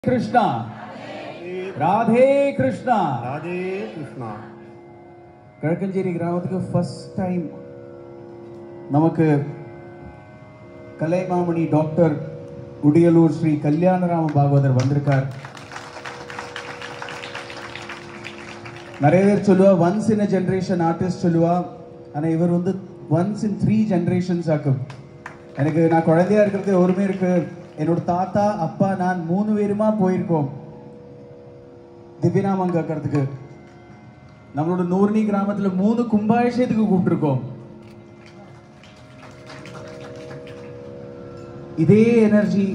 Krishna Radhe Krishna Radhe Krishna कळकंजेरी ग्रामத்துக்கு first time நமக்கு Kalaimamani doctor Udiyalur Sri Kalyanarama Bhagavathar வந்திருக்கார். நிறைய பேர் சொல்லுவா once in a generation artist சொல்லுவா. ஆனா இவர் வந்து once in 3 generations ஆக்கும். எனக்கு நான் குழந்தையா இருக்கிறது ஒருமே இருக்கு. என்னோட தாத்தா அப்பா நான் 3 பேருமா போயிருக்கோம் திவ்யநாமம் கேட்கறதுக்கு. நம்மளோட நூர்னி கிராமத்துல 3 கும்பாபிஷேகத்துக்கு கூப்பிட்டுருக்கோம். இதே எனர்ஜி,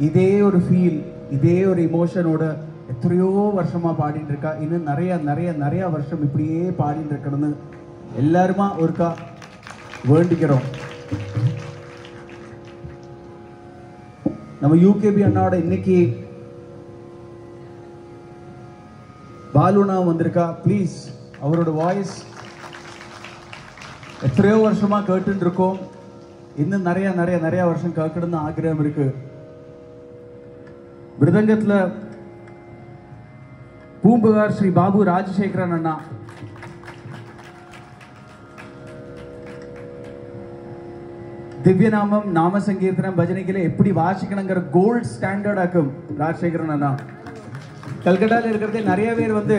இதே ஒரு ஃபீல், இதே ஒரு இமோஷனோட எத்தனையோ வருஷமா பாடிட்டு இருக்கா. இன்னும் நிறைய நிறைய நிறைய வருஷம் இப்படியே பாடிட்டு இருக்கணும்னு எல்லாருமா ஒருக்கா வேண்டிக்கிறோம். நம்ம யூகேபி அண்ணாவோட இன்னைக்கு பாலுனா வந்திருக்கா. ப்ளீஸ் அவரோட வாய்ஸ் எத்தனையோ வருஷமா கேட்டுட்டு இருக்கோம். இன்னும் நிறைய நிறைய நிறைய வருஷம் கேட்கணும்னு ஆகிரகம் இருக்கு. மிருதங்கத்துல பூம்புகார் ஸ்ரீ பாபு ராஜசேகரன் அண்ணா, திவ்யநாமம் நாம சங்கீர்த்தனம் பஜனைக்குள்ள எப்படி வாசிக்கணுங்கிற கோல்ட் ஸ்டாண்டர்ட் ஆக்கும் ராஜசேகரன் அண்ணா. கல்கட்டால இருக்கிறதே நிறைய பேர் வந்து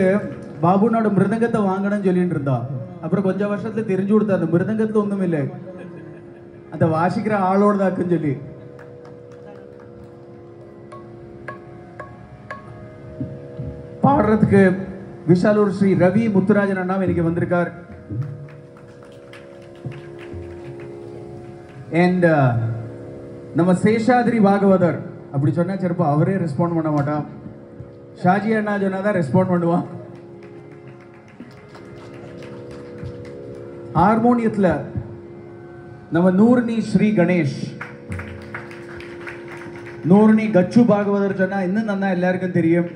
பாபுனோட மிருதங்கத்தை வாங்கணும்னு சொல்லிட்டு இருந்தா. அப்புறம் கொஞ்சம் வருஷத்துல தெரிஞ்சு கொடுத்தா அந்த மிருதங்கத்துல ஒண்ணும் இல்லை, அந்த வாசிக்கிற ஆளோட தாக்குன்னு சொல்லி. பாடுறதுக்கு விஷாலூர் ஸ்ரீ ரவி முத்துராஜன் அண்ணா இன்னைக்கு வந்திருக்கார். அண்ட் நம்ம சேஷாதிரி பாகவதர் அப்படி சொன்னா சிறப்பா அவரே ரெஸ்பாண்ட் பண்ண மாட்டான். ஷாஜி அண்ணா சொன்னாதான் ரெஸ்பாண்ட் பண்ணுவான். ஹார்மோனியத்துல நம்ம நூர்னி ஸ்ரீ கணேஷ், நூர்னி கச்சு பாகவதர் சொன்னா இன்னும் நல்லா எல்லாருக்கும் தெரியும்.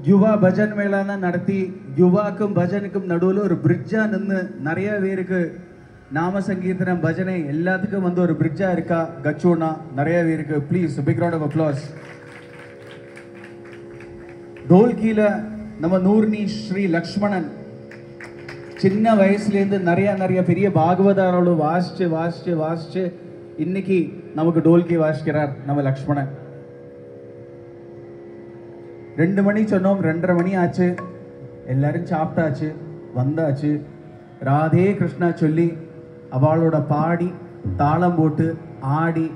யுவா பஜன் மேளான நடத்தி யுவாக்கும் பஜனுக்கும் நடுவில் ஒரு பிரிட்ஜா நின்று நிறைய பேருக்கு நாம சங்கீர்த்தனம் பஜனை எல்லாத்துக்கும் வந்து ஒரு பிரிட்ஜா இருக்கா கச்சுனா நிறைய பேருக்கு. Please big round of applause. டோல்கில நம்ம நூர்னி ஸ்ரீ லக்ஷ்மணன் சின்ன வயசுலேருந்து நிறைய நிறைய பெரிய பாகவதாரோடு வாசிச்சு வாசிச்சு வாசிச்சு இன்னைக்கு நமக்கு டோல்கி வாசிக்கிறார் நம்ம லக்ஷ்மணன். 2 மணி சொன்னோம், 2:30 மணி ஆச்சு. எல்லாரும் சாப்பிட்டாச்சு, வந்தாச்சு. ராதே கிருஷ்ணா சொல்லி அவளோட பாடி தாளம் போட்டு ஆடி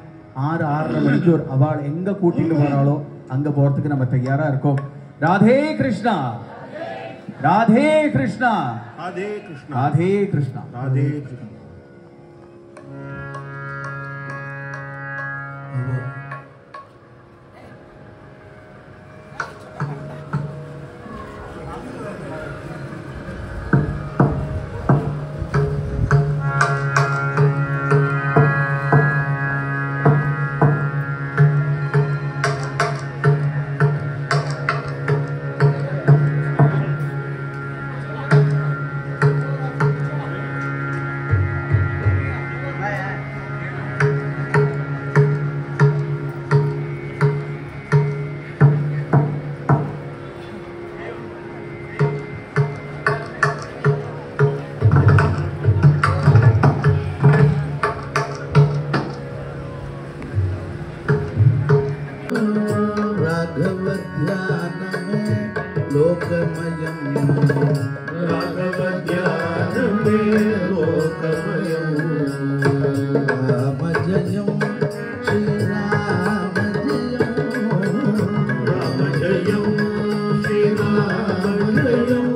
6-6:30 மணிக்கு ஒரு அவள் எங்க கூட்டிட்டு போறாளோ அங்க போறதுக்கு நம்ம தயாரா இருக்கோம். ராதே கிருஷ்ணா, ராதே கிருஷ்ணா, राधे कृष्णा ராதே கிருஷ்ணா, राधे कृष्णा. राघव ध्यान में लोकमयम, राघव ध्यान में लोकमयम, राम जयम श्री राम जयम, राम जयम श्री राम जयम.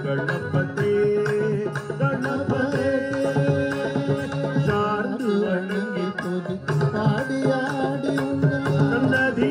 गणपति गणपति शार्दु वणंगी तुझ पाड़ी आड़ी नदी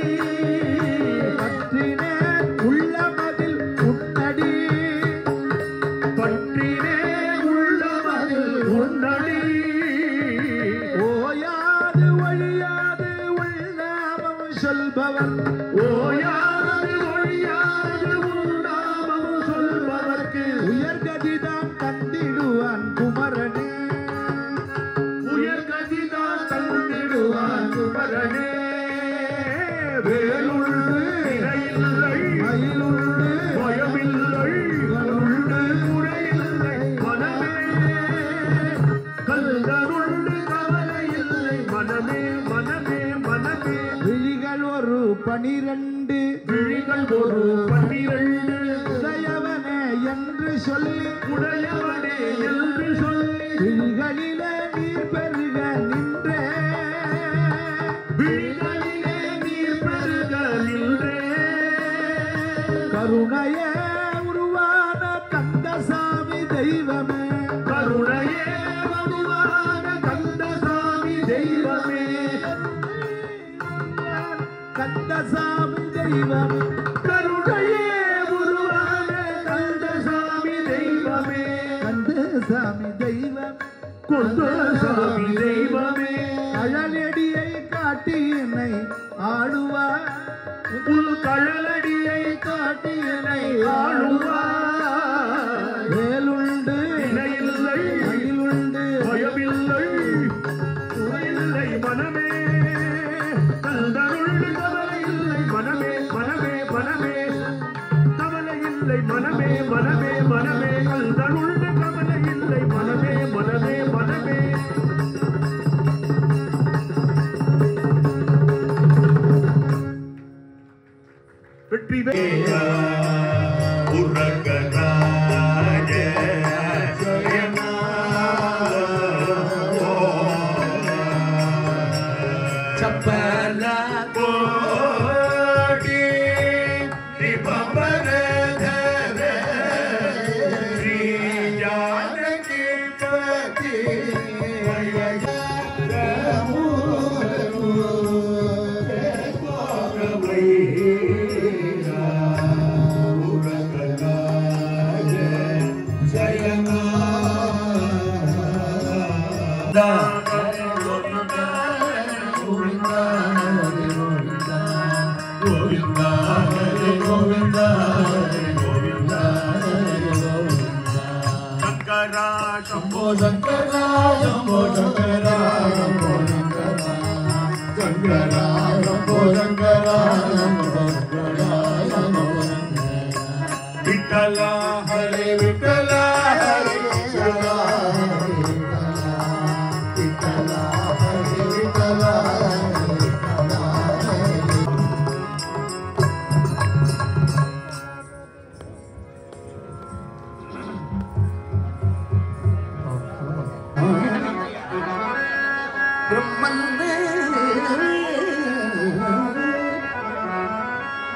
சொல்பவன் ஓயாது ஒழியாது உண்டாமம் சொல்பவர்க்கு உயர்கதிதான் தந்திடுவான் குமரனே உயர்கதிதான் தந்திடுவான் குமரனே வேலுண்டு இறையில்லை மயிலுண்டு பயமில்லை உண்டு முறையில்லை மனமே கல்கருண்டு கவலை இல்லை மனமே மனமே மனமே விழிகள் ஒரு 12 விழிகள் ஒரு 12 உடையவனே என்று சொல்லி உடையவனே என்று சொல்லி விழிகளிலே நீர் பெருக நின்றே விழிகளிலே நீர் பெருக நின்றே கருணையே உருவான கந்தசாமி தெய்வமே கருணையே உருவான கந்தசாமி தெய்வமே கந்தசாமி தெய்வமே கருணையே உருவான கந்தசாமி தெய்வமே கந்தசாமி தெய்வம் கந்தசாமி தெய்வமே கழலடியை காட்டி என்னை ஆளுவார் உள் கழலடியை காட்டி என்னை ஆளுவார் வேலுண்டு இணையில்லை மயிலுண்டு பயமில்லை துறையில்லை மனமே கந்தருள் கவலை இல்லை மனமே மனமே மனமே கவலை இல்லை மனமே மனமே மனமே கந்தருள் கவலை இல்லை மனமே மனமே மனமே வெற்றி शंभो शंकरा शंभो शंकरा शंभो शंकरा शंकरा शंभो शंकरा शंभो शंकरा शंभो विठ्ठला हरे विठ्ठला हरे विठ्ठला विठ्ठला हरे विठ्ठला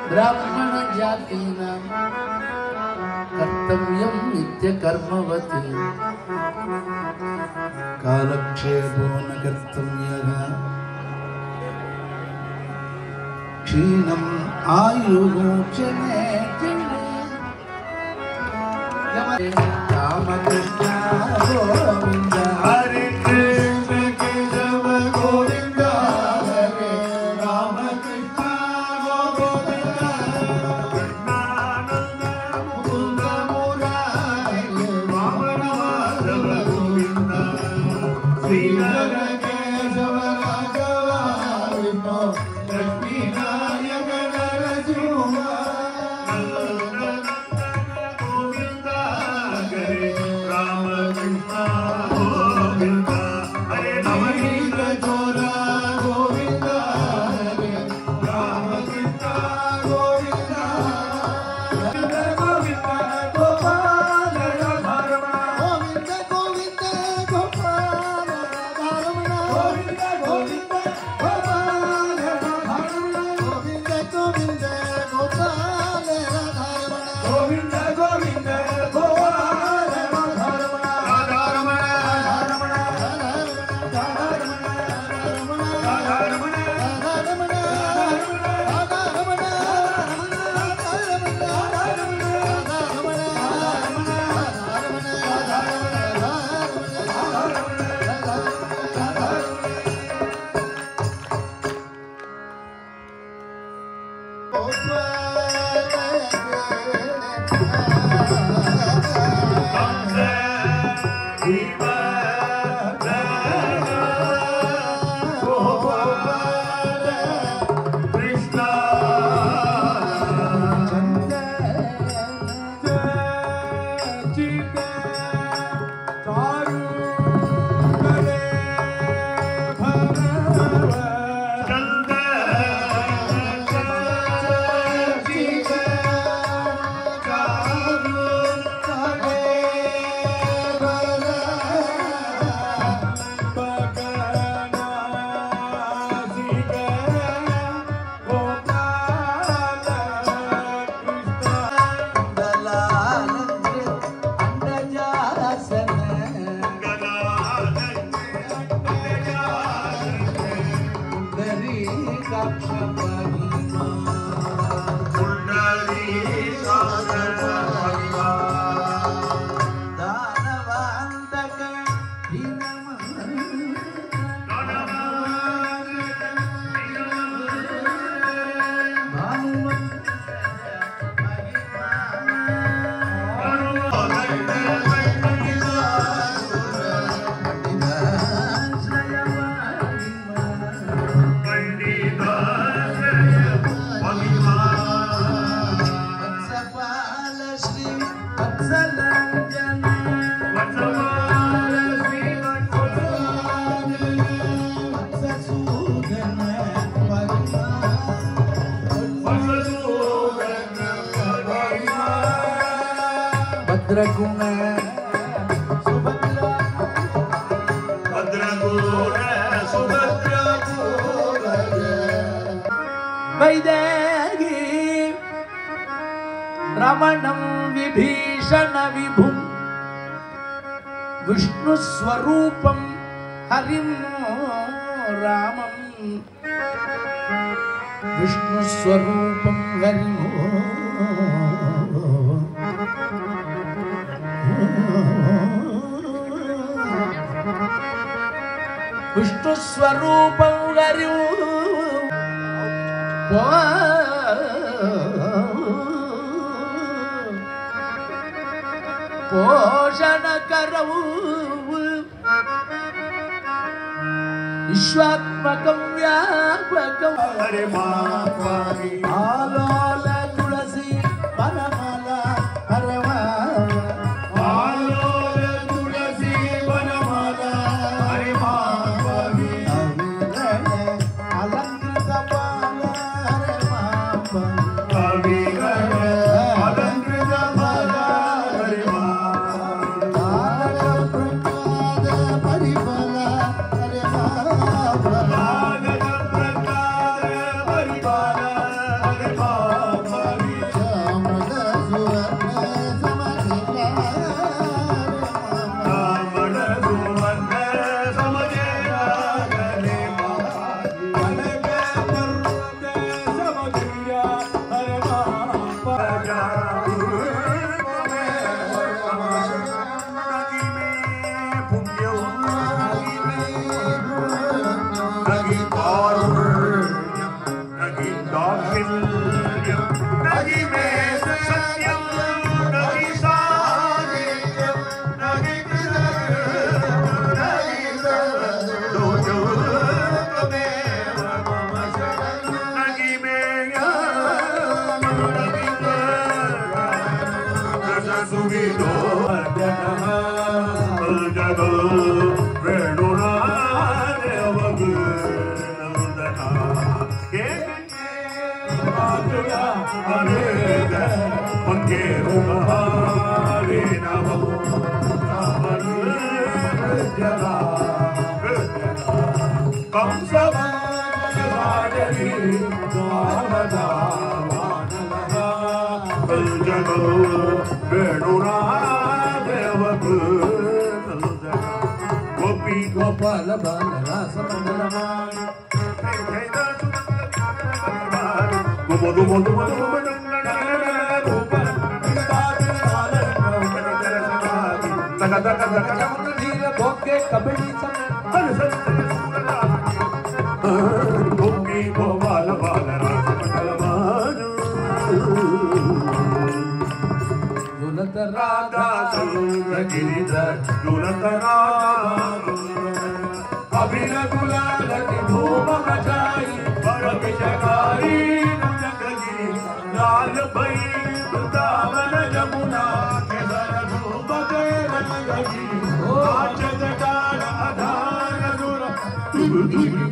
ब्राह्मण जातीनां कर्तव्यं नित्य कर्मवत् कालक्षेपो न कर्तव्यः क्षीणम् आयुः क्षणे क्षणे रामकृष्ण गोविन्द हरे कृष्ण केशव गोविन्द हरे रामकृष्ण वैदेही रमणं विभीषण विभुं विष्णुस्वरूपं हरिं रामं विष्णुस्वरूपं हरिं विष्णुस्वरूपं हरिं पोषण करऊ विश्वात्मकं व्यापकं आलोल तुलसी वनमाला हरवा आलोल तुलसी वनमाला हरवा अलंकृत बाल गोपाल बाल रास मंगलमान भोगे कबड्डी गोपाल बाल रास मंगलमान राधा संग गिरिधर दुरत राधा अभिन गुलाल की धूम मचाई परम जगाई जगगी लाल भई वृंदावन यमुना के सर धूम के रंगगी आज जटार आधार दुर तुम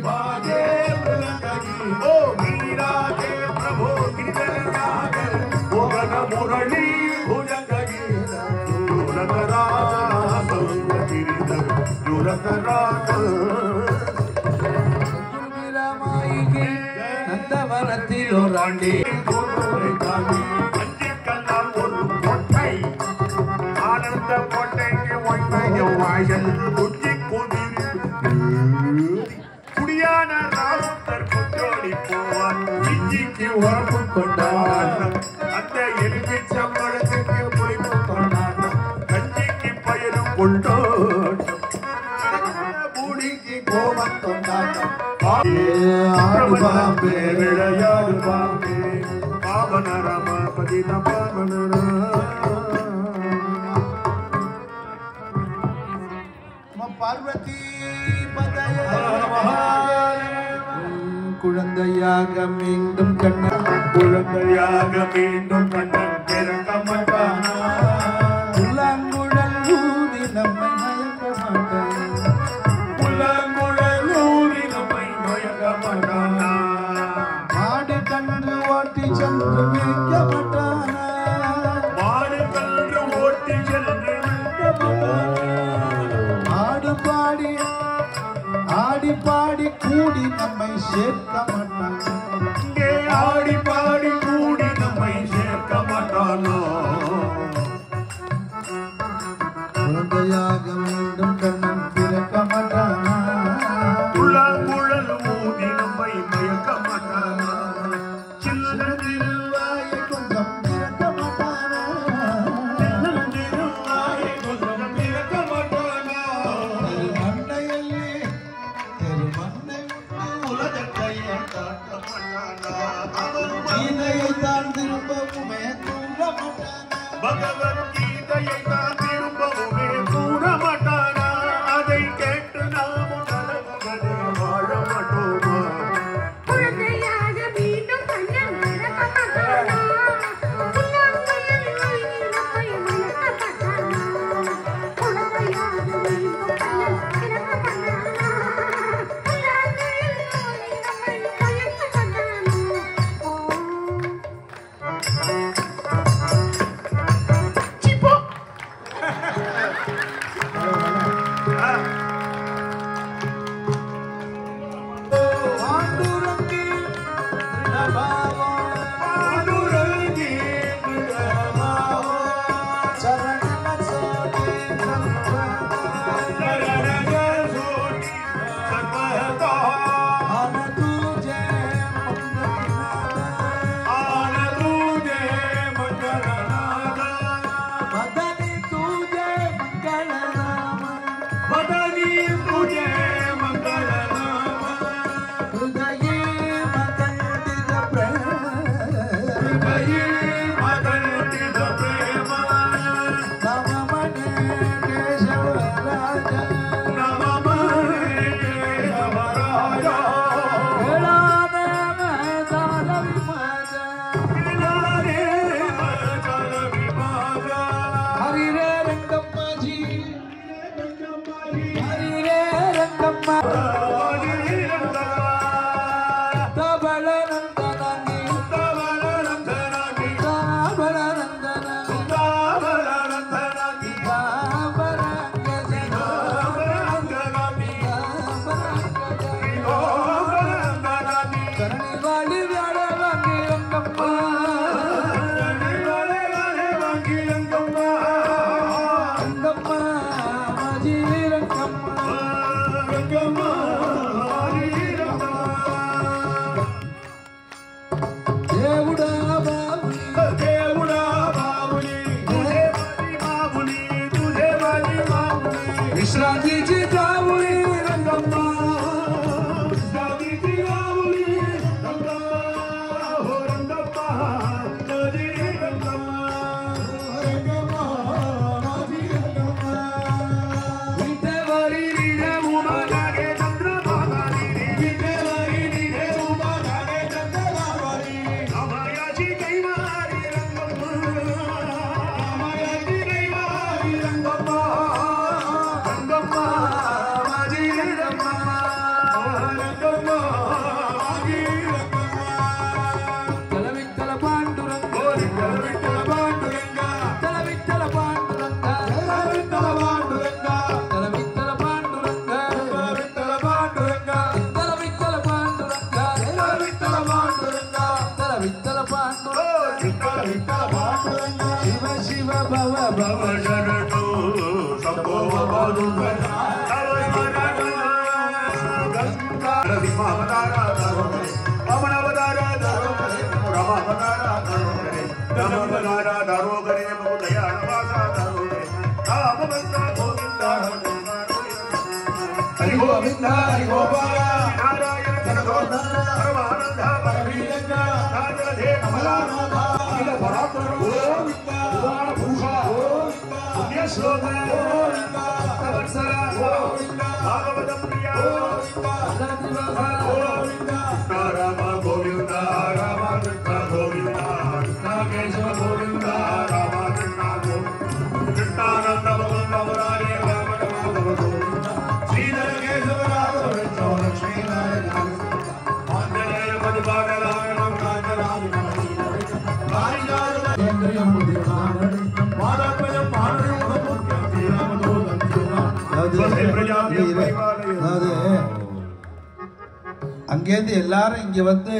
बाजे रंगगी ओ मीरा के प्रभु गिरधर नागर ओ गण मुरली भुजंगगी दुरत राधा गिरिधर दुरत राधा நந்தவனத்தில் ஒரு ஆண்டி ஆனந்த கோட்டைக்கு வாயில் குட்டி குடியான ராசத்தர் குற்றோடி போவான் இஞ்சிக்கு உறப்பு கொண்டாட்டம் அந்த எலுமிச்சம்பழத்துக்கு புளிப்பு கொண்டாட்டம் கஞ்சிக்கு பயனும் கொண்டோட்டம் பூடிக்கு கோபம் கொண்டாட்டம் ஆடு பாம்பே விளையாடு பாம்பே பாவன ராம பதித பாவன பார்வதி குழந்தையாக மீண்டும் கண்ணன் குழந்தையாக மீண்டும் கண்ணன் பிறக்க மாட்டானா புல்லாங்குழல் ஊதி நம்மை மயக்க மாட்டான் புல்லாங்குழல் ஊதி நம்மை மயக்க மாட்டானா மாடு கன்று ஓட்டி சென்று மேய்க்க மாட்டானா மாடு கன்று ஓட்டி சென்று மேய்க்க மாட்டானா ஆடி பாடி கூடி நம்மை சேர்க்க மாட்டான் இங்கே ஆடி பாடி கூடி நம்மை சேர்க்க மாட்டானோ குழந்தையாக மீண்டும் கண்ணன் பிறக்க மாட்டானா புல்லாங்குழல் ஊதி நம்மை மயக்க மாட்டானா சின்ன திருவாயை கொஞ்சம் பிறக்க மாட்டானா திருவாயை கொஞ்சம் திறக்க மாட்டானா மண்ணை உலகத்தையே காட்ட மாட்டானா கீதையை தான் திரும்பவுமே தூங்க மாட்டானா பகவத் கீதையை தான் திரும்பவுமே கூற மாட்டானா அதை கேட்டு நாமும் நலமுடனே வாழ மாட்டோமா குழந்தையாக மீண்டும் கண்ணன் பிறக்க மாட்டானா புல்லாங்குழல் ஊதி நம்மை மயக்க மாட்டானா குழந்தையாக மீண்டும் கண்ணன் பிறக்க மாட்டானா புல்லாங்குழல் ஊதி நம்மை மயக்க மாட்டானா சிப்போ பாண்டுரங்கி திருடபாவா பாண்டுரங்கி திருடபாவா சரண சோதி சரண சோதி சர்வதா ஆன துஜே மங்களநாத ஆன தூஜே மங்களநாத மதனி துஜே மங்களநாம மதனி தூஜே மங்களநாத ஹிருதயே மதண்டித பிரேம ஹிருதயே மதண்டித பிரேಮ நமமனே கேசவ ராஜ நமமனே கேசவராஜ வேளாதேவ சாதவி மாஜ விலாரே மச்சல விபாக ஹரிரே ரங்கம்மாஜி ஹரிரே ரங்கம்மா தபல நந்தனி தபல நந்தனி கரணி வாடி வியாழ வாங்கி ரங்கம்மா ரங்கம்மா மாஜி ரங்கம்மா దేవుడా బాబుని విశ్రాంతి బాబుని రంగమ్మ பாண்டுரங்க சிவ சிவ பவ பவ शरणो शंभो पादुका तव गंगा नरसिंहावतारा दारोदरे वामनावतारा दारोदरे रामावतारा दारोदरे रामावतारा दारोदरे बहुदया नवासा दारोदरे रामभद्र गोविंदा हरि गोविंदा हरि गोपाल नारायण जगदोधर परमानंद परवीरंगा राजधे कमलानाथ अखिल परात्पर गोविंदा उदार भूषा श्लोक वत्सर भागवत प्रिय राम गोविंद राम कृष्ण गोविंद कृष्ण केशव गोविंद राम कृष्ण गोविंद कृष्णानंद गोविंद मुरारी राम गोविंद श्रीधर केशव राघव लक्ष्मी नारायण आंजनेय मधुबाण राम कांचनादि அங்கேருந்து எல்லாரும் இங்க வந்து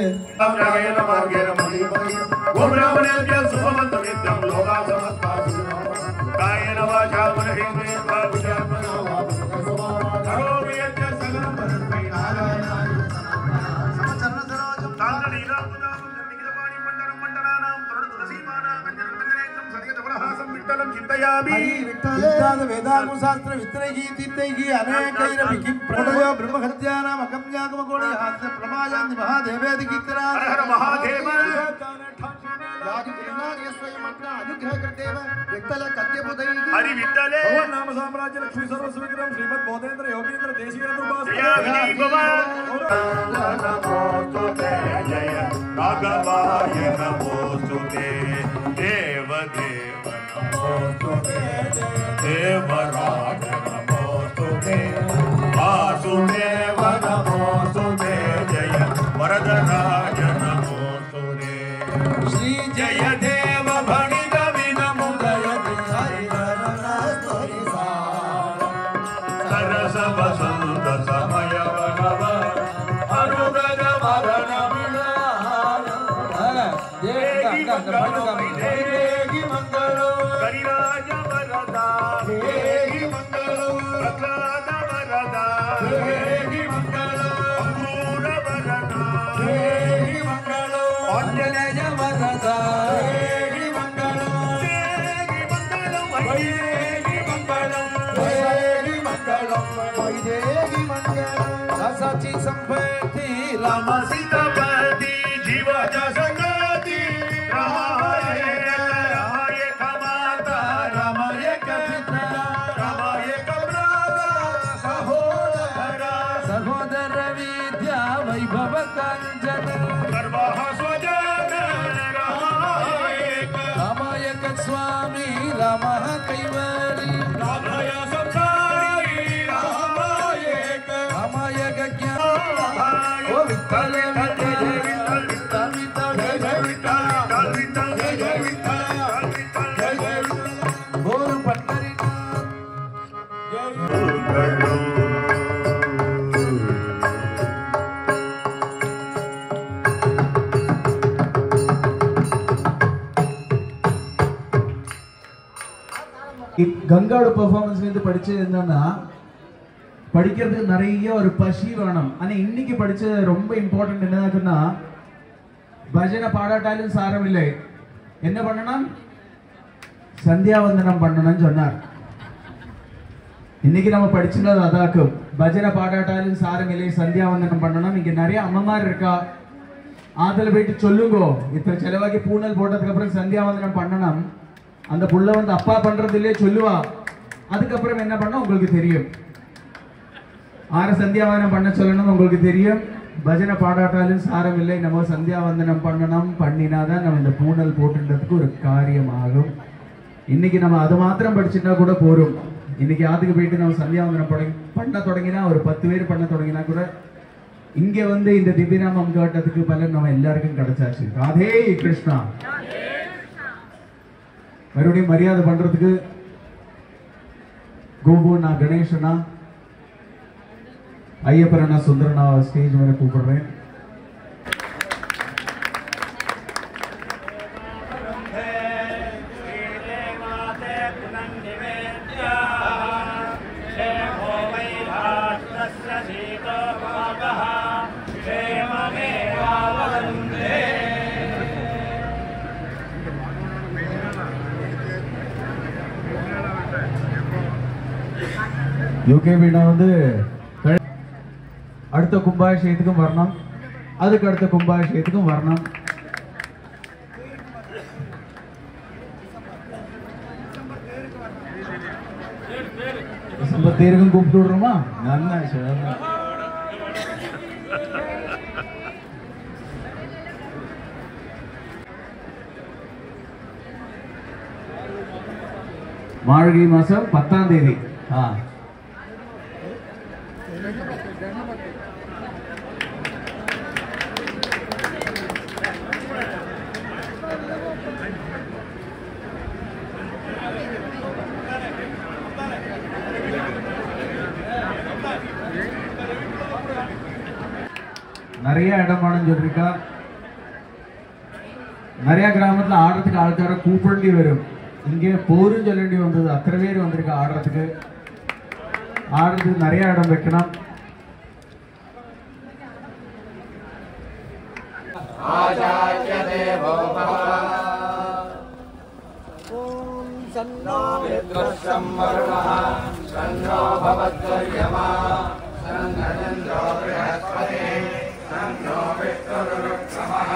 वेदाशास्त्र वित्रैः तीर्थैः अनेकैरपि प्रणयो ब्रह्महत्यानाम् अकम्यागमकोणि हास्य प्रमायान्ति महादेवेदि कीर्तना हर महादेव हरि विठ्ठले नाम साम्राज्य लक्ष्मी सर्वस्व विक्रम श्रीमद बोधेंद्र योगेंद्र देशीकेंद्र जय विनय नमोस्तुते जय राघवाय नमोस्तुते देव देव नमोस्तुते देवराज नमोस्तुते वासुदेव नमोस्तुते जय वरदराज नमोस्तुते श्री जय देव भणित विनमुदय सरस वसंत समय वनव अनुरग मरण देहि मंगलो करिराज वरदा देहि मंगलो प्रह्लाद वरदा देहि मंगलो अक्रूर वरदा देहि मंगलो अंजनेय वरदा देहि मंगलो देहि मंगलो वैदेहि मंगलो देहि मंगलो वैदेहि मंगलो सची संपत्ति राम सीतापति जीव जसगति रामाय माता रामाय पिता रामाय सहोदर सहोदर विद्या वैभव कांचन सर्वः स्वजन रामायक स्वामी रामः कैवरी रामाय संसारी रामायक रामायक ज्ञान ओ विठ्ठल गोरु पंढरीनाथ கங்காவோட பெர்ஃபார்மன்ஸ் வந்து படிச்சது என்னன்னா படிக்கிறதுக்கு நிறைய ஒரு பசி வேணும். ஆனா இன்னைக்கு படிச்சது ரொம்ப இம்பார்ட்டன்ட் என்னதுன்னா பஜனை பாடாட்டாலும் சாரம் இல்லை, என்ன பண்ணணும், சந்தியாவந்தனம் பண்ணணும்னு சொன்னார். இன்னைக்கு நம்ம படிச்சுள்ளது அதாக்கும், பஜனை பாடாட்டாலும் சாரம் இல்லை, சந்தியாவந்தனம் பண்ணணும். இங்க நிறைய அம்மமார் இருக்கா, ஆத்துல போயிட்டு சொல்லுங்கோ, இத்தனை செலவாக்கி பூனல் போட்டதுக்கு அப்புறம் சந்தியாவந்தனம் பண்ணணும். அந்த புள்ள வந்து அப்பா பண்றது இல்லையே சொல்லுவா, அதுக்கப்புறம் என்ன பண்ண உங்களுக்கு தெரியும். ஆறு சந்தியாவந்தனம் பண்ண சொல்லணும் உங்களுக்கு தெரியும். பஜனை பாடாட்டாலும் சாரம் இல்லை, நம்ம சந்தியாவந்தனம் பண்ணணும். பண்ணினாதான் நம்ம இந்த பூனல் போட்டுன்றதுக்கு ஒரு காரியமாகும். இன்னைக்கு நம்ம அது மாத்திரம் படிச்சுட்டா கூட போரும். இன்னைக்கு ஆத்துக்கு போயிட்டு நம்ம சந்தியாவந்தனம் பண்ண தொடங்கினா, ஒரு 10 பேர் பண்ண தொடங்கினா கூட இங்க வந்து இந்த திவ்யநாமம் கேட்டதுக்கு பலன் நம்ம எல்லாருக்கும் கிடைச்சாச்சு. ராதே கிருஷ்ணா. மறுபடியும் மரியாதை பண்றதுக்கு கோபுண்ணா, கணேசனா, ஐயப்பரண்ணா, சுந்தரனா ஸ்டேஜ் மேல கூப்பிடுறேன். யூகே வீணா வந்து அடுத்த கும்பாபிஷேகத்துக்கும் வரணும், அதுக்கு அடுத்த கும்பாபிஷேகத்துக்கும் வரணும். டிசம்பர் தேருக்கும் கூப்பிட்டு விடுறோமா? நல்லா மார்கழி மாசம் 10ஆம் தேதி. நிறைய இடமானு சொல்லிருக்கா. நிறைய கிராமத்துல ஆடுறதுக்கு ஆൾக்கார கூப்பிடண்டி வரும். இங்கே போரும் சொல்ல வேண்டி வந்தது. அத்தனை பேர் வந்திருக்கா ஆடுறதுக்கு. ஆடுறதுக்கு நிறைய இடம் வைக்கணும். आचार्य देवो भव ओम सन्नो विद्वत्सं वरुणः सन्नो भवद्वर्यमा सन्नो बृहस्पतिः सन्नो विष्णुरुक्रमः